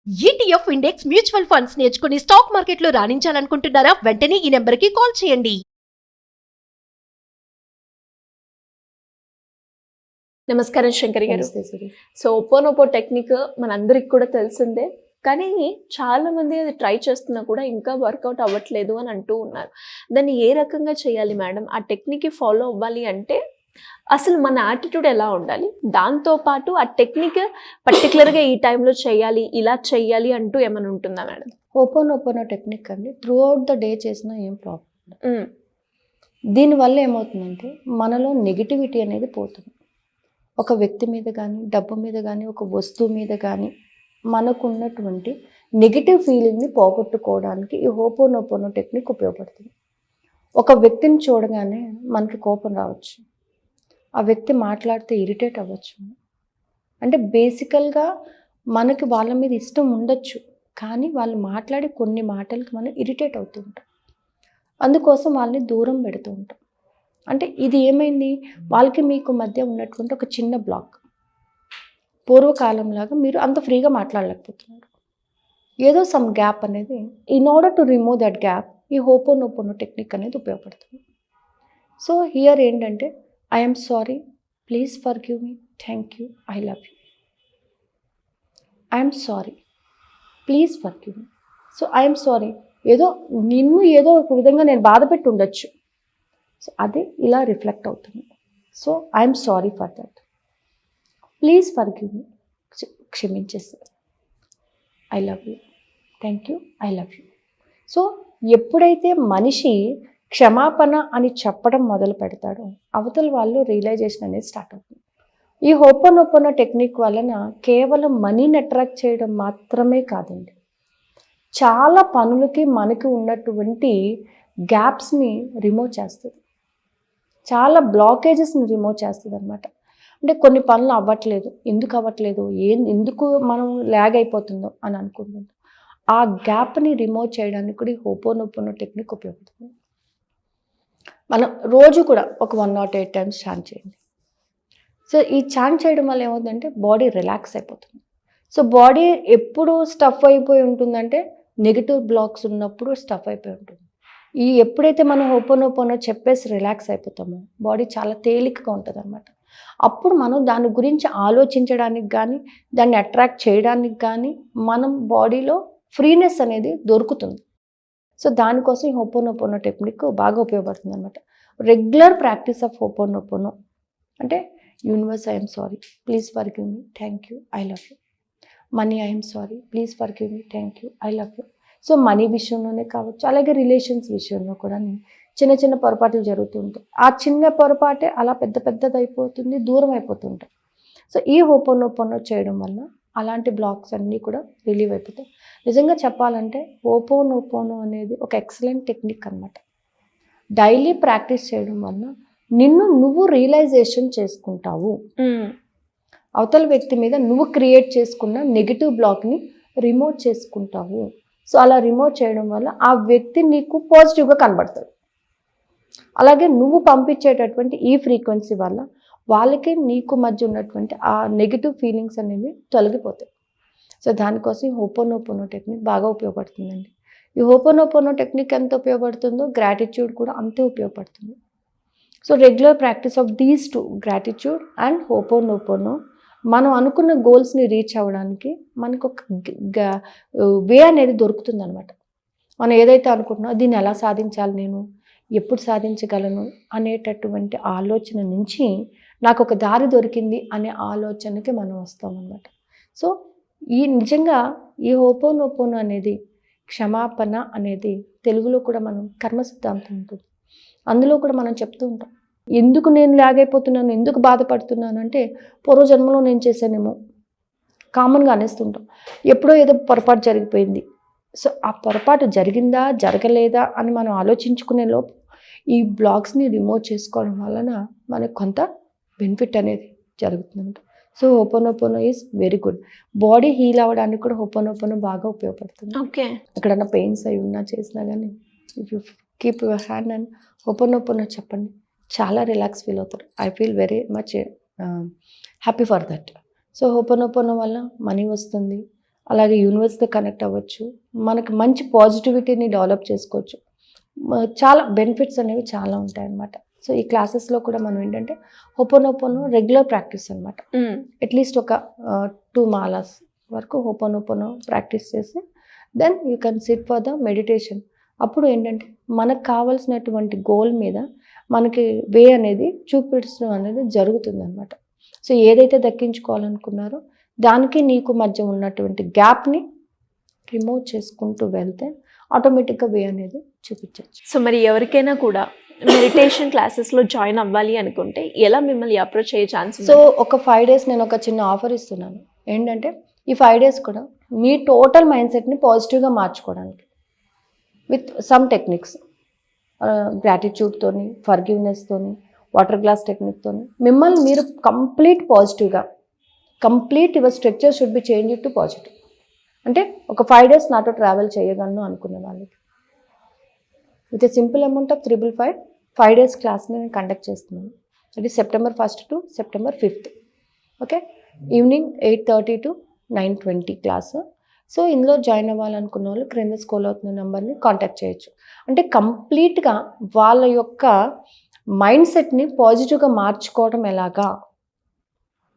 ETF index mutual funds నేర్చుకుని stock మార్కెట్లో రాణించాలనుకుంటున్నారా? వెంటనే ఈ నెంబర్కి కాల్ చేయండి. నమస్కారం శంకరి గారు. నమస్తే సురేష్. సో ఒపోనొపో టెక్నిక్ మనందరికి కూడా తెలిసిందే, కానీ చాలా మంది అది ట్రై చేస్తున్నా కూడా ఇంకా వర్కౌట్ అవ్వట్లేదు అని అంటూ ఉన్నారు. దాన్ని ఏ రకంగా చేయాలి మేడం? ఆ టెక్నిక్ ఫాలో అవ్వాలి అంటే అసలు మన యాటిట్యూడ్ ఎలా ఉండాలి? దాంతోపాటు ఆ టెక్నిక్ పర్టికులర్గా ఈ టైంలో చేయాలి, ఇలా చేయాలి అంటూ ఏమైనా ఉంటుందా మేడం? ఓపెన్ టెక్నిక్ అండి త్రూ అవుట్ ద డే చేసినా ఏం ప్రాబ్లం. దీనివల్ల ఏమవుతుందంటే మనలో నెగిటివిటీ అనేది పోతుంది. ఒక వ్యక్తి మీద కానీ, డబ్బు మీద కానీ, ఒక వస్తువు మీద కానీ మనకున్నటువంటి నెగిటివ్ ఫీలింగ్ని పోగొట్టుకోవడానికి ఈ ఓపెన్ టెక్నిక్ ఉపయోగపడుతుంది. ఒక వ్యక్తిని చూడగానే మనకి కోపం రావచ్చు, ఆ వ్యక్తి మాట్లాడితే ఇరిటేట్ అవ్వచ్చు. అంటే బేసికల్గా మనకి వాళ్ళ మీద ఇష్టం ఉండొచ్చు, కానీ వాళ్ళు మాట్లాడే కొన్ని మాటలకి మనం ఇరిటేట్ అవుతూ ఉంటాం. అందుకోసం వాళ్ళని దూరం పెడుతూ ఉంటాం. అంటే ఇది ఏమైంది, వాళ్ళకి మీకు మధ్య ఉన్నటువంటి ఒక చిన్న బ్లాక్. పూర్వకాలంలాగా మీరు అంత ఫ్రీగా మాట్లాడలేకపోతున్నారు. ఏదో సమ్ గ్యాప్ అనేది, in order to remove that gap ఈ ఓపెన్ టెక్నిక్ అనేది ఉపయోగపడుతుంది. సో హియర్ ఏంటంటే, I'm sorry, please forgive me, thank you, I love you. I'm sorry, please forgive me. So I'm sorry, నిన్ను ఏదో ఒక విధంగా నేను బాధ పెట్టి ఉండొచ్చు, సో అది ఇలా రిఫ్లెక్ట్ అవుతుంది. So I'm sorry for that, please forgive me, క్షమించేస్తారు, I love you, thank you, I love you. So ఎప్పుడైతే మనిషి క్షమాపణ అని చెప్పడం మొదలు పెడతాడో అవతల వాళ్ళు రియలైజేషన్ అనేది స్టార్ట్ అవుతుంది. ఈ ఓపెన్ టెక్నిక్ వలన కేవలం మనీని అట్రాక్ట్ చేయడం మాత్రమే కాదండి, చాలా పనులకి మనకి ఉన్నటువంటి గ్యాప్స్ని రిమూవ్ చేస్తుంది, చాలా బ్లాకేజెస్ని రిమూవ్ చేస్తుంది అనమాట. అంటే కొన్ని పనులు అవ్వట్లేదు, ఎందుకు మనం ల్యాగ్ అయిపోతుందో అని అనుకుంటుంటాం. ఆ గ్యాప్ని రిమూవ్ చేయడానికి కూడా ఈ ఓపెన్ టెక్నిక్ ఉపయోగపడుతుంది. మనం రోజు కూడా ఒక 108 టైమ్స్ చాంట్ చేయండి. సో ఈ చాంట్ చేయడం వల్ల ఏమవుతుందంటే బాడీ రిలాక్స్ అయిపోతుంది. సో బాడీ ఎప్పుడు స్టఫ్ అయిపోయి ఉంటుందంటే నెగిటివ్ బ్లాక్స్ ఉన్నప్పుడు స్టఫ్ అయిపోయి ఉంటుంది. ఎప్పుడైతే మనం ఓపెన్ చెప్పేసి రిలాక్స్ అయిపోతామో బాడీ చాలా తేలికగా ఉంటుంది అనమాట. అప్పుడు మనం దాని గురించి ఆలోచించడానికి కానీ, దాన్ని అట్రాక్ట్ చేయడానికి కానీ మనం బాడీలో ఫ్రీనెస్ అనేది దొరుకుతుంది. సో దానికోసం ఈ ఓపెన్ టెక్నిక్ బాగా ఉపయోగపడుతుంది అనమాట. రెగ్యులర్ ప్రాక్టీస్ ఆఫ్ ఓపెన్ అంటే, universe I'm sorry, please forgive me, thank you, I love you. Money I'm sorry, please forgive me, thank you, I love you. So money విషయంలోనే కావచ్చు, అలాగే relations విషయంలో కూడా చిన్న చిన్న పొరపాట్లు జరుగుతూ ఉంటాయి. ఆ చిన్న పొరపాటే అలా పెద్దది అయిపోతుంది, దూరం అయిపోతుంటాయి. సో ఈ ఓపెన్ చేయడం వల్ల అలాంటి బ్లాక్స్ అన్నీ కూడా రిలీవ్ అయిపోతాయి. నిజంగా చెప్పాలంటే ఓపెన్ అనేది ఒక ఎక్సలెంట్ టెక్నిక్ అనమాట. డైలీ ప్రాక్టీస్ చేయడం వల్ల నువ్వు రియలైజేషన్ చేసుకుంటావు, అవతల వ్యక్తి మీద నువ్వు క్రియేట్ చేసుకున్న నెగిటివ్ బ్లాక్ని రిమూవ్ చేసుకుంటావు. సో అలా రిమూవ్ చేయడం వల్ల ఆ వ్యక్తి నీకు పాజిటివ్గా కనబడతాడు. అలాగే నువ్వు పంపించేటటువంటి ఈ ఫ్రీక్వెన్సీ వల్ల వాళ్ళకి నీకు మధ్య ఉన్నటువంటి ఆ నెగిటివ్ ఫీలింగ్స్ అనేవి తొలగిపోతాయి. సో దానికోసం ఈ ఓపెన్ టెక్నిక్ బాగా ఉపయోగపడుతుందండి. ఈ ఓపెన్ టెక్నిక్ ఎంత ఉపయోగపడుతుందో గ్రాటిట్యూడ్ కూడా అంతే ఉపయోగపడుతుంది. So regular practice of these two, gratitude and open, మనం అనుకున్న గోల్స్ని రీచ్ అవ్వడానికి మనకు ఒక వే అనేది దొరుకుతుంది అనమాట. మనం ఏదైతే అనుకుంటున్నామో దీన్ని ఎలా సాధించాలి, నేను ఎప్పుడు సాధించగలను అనేటటువంటి ఆలోచన నుంచి నాకు ఒక దారి దొరికింది అనే ఆలోచనకి మనం వస్తామన్నమాట. సో నిజంగా ఈ ఓపెన్ అనేది, క్షమాపణ అనేది తెలుగులో కూడా మనం కర్మ సిద్ధాంతం ఉంటుంది, అందులో కూడా మనం చెప్తూ ఉంటాం. ఎందుకు నేను లాగైపోతున్నాను, ఎందుకు బాధపడుతున్నాను అంటే పూర్వజన్మలో నేను చేశానేమో కామన్గా అనేస్తుంటాం. ఎప్పుడో ఏదో పొరపాటు జరిగిపోయింది. సో ఆ పొరపాటు జరిగిందా జరగలేదా అని మనం ఆలోచించుకునే లోపు ఈ బ్లాగ్స్ని రిమూవ్ చేసుకోవడం వలన మనకు కొంత బెనిఫిట్ అనేది జరుగుతుంది. So open is very good. Body heal అవ్వడానికి కూడా ఓపెన్ బాగా ఉపయోగపడుతుంది. ఓకే, ఎక్కడన్నా పెయిన్స్ అవి ఉన్నా చేసినా కానీ if you keep your hand and open చెప్పండి, చాలా రిలాక్స్ ఫీల్ అవుతారు. I feel very much happy for that. So open వల్ల మనీ వస్తుంది, అలాగే యూనివర్స్తో కనెక్ట్ అవ్వచ్చు, మనకి మంచి పాజిటివిటీని డెవలప్ చేసుకోవచ్చు, చాలా బెనిఫిట్స్ అనేవి చాలా ఉంటాయి అన్నమాట. సో ఈ క్లాసెస్లో కూడా మనం ఏంటంటే హోపోనోపోనో రెగ్యులర్ ప్రాక్టీస్ అనమాట. అట్లీస్ట్ ఒక 2 మాలాస్ వరకు హోపోనోపోనో ప్రాక్టీస్ చేసి then you can sit for the meditation. అప్పుడు ఏంటంటే మనకు కావాల్సినటువంటి గోల్ మీద మనకి వే అనేది చూపించడం అనేది జరుగుతుంది అనమాట. సో ఏదైతే దక్కించుకోవాలనుకున్నారో దానికి నీకు మధ్య ఉన్నటువంటి గ్యాప్ని రిమూవ్ చేసుకుంటూ వెళ్తే ఆటోమేటిక్గా వే అనేది చూపించవచ్చు. సో మరి ఎవరికైనా కూడా మెడిటేషన్ క్లాసెస్లో జాయిన్ అవ్వాలి అనుకుంటే ఎలా మిమ్మల్ని అప్రోచ్ అయ్యే ఛాన్స్? సో ఒక 5 days నేను ఒక చిన్న ఆఫర్ ఇస్తున్నాను. ఏంటంటే ఈ 5 days కూడా మీ టోటల్ మైండ్ సెట్ని పాజిటివ్గా మార్చుకోవడానికి విత్ సమ్ టెక్నిక్స్, గ్రాటిట్యూడ్తోని, ఫర్గివ్నెస్తోని, వాటర్ గ్లాస్ టెక్నిక్తోని మిమ్మల్ని మీరు కంప్లీట్ పాజిటివ్గా, complete your structure should be change to positive. అంటే ఒక 5 days నాతో ట్రావెల్ చేయగలను అనుకునే వాళ్ళకి with a simple amount of 5 days క్లాస్ని నేను కండక్ట్ చేస్తున్నాను. అది September 1st to September 5th. Okay, evening 8:30 to 9:20 class. So ఇందులో జాయిన్ అవ్వాలనుకున్న వాళ్ళు క్రింద స్క్రోల్ అవుతున్న నెంబర్ని కాంటాక్ట్ చేయొచ్చు. అంటే కంప్లీట్గా వాళ్ళ యొక్క మైండ్ సెట్ని పాజిటివ్గా మార్చుకోవడం ఎలాగా,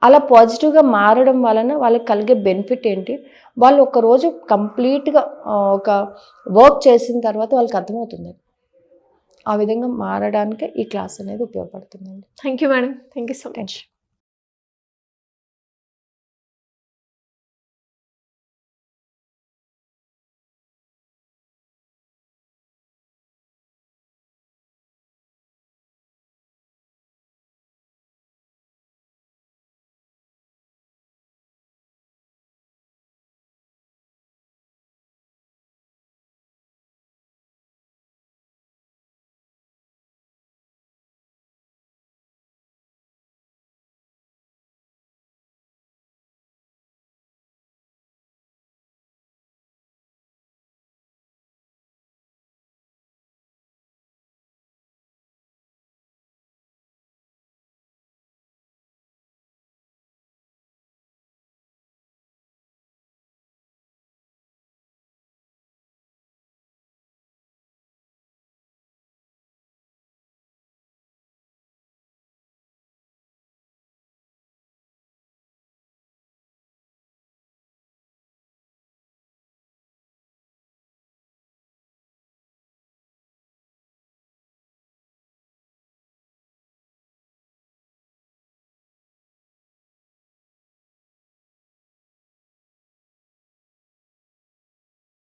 అలా పాజిటివ్గా మారడం వలన వాళ్ళకి కలిగే బెనిఫిట్ ఏంటి, వాళ్ళు ఒకరోజు కంప్లీట్గా ఒక వర్క్ చేసిన తర్వాత వాళ్ళకి అర్థమవుతుంది. ఆ విధంగా మారడానికి ఈ క్లాస్ అనేది ఉపయోగపడుతుందండి. Thank you madam, thank you so much.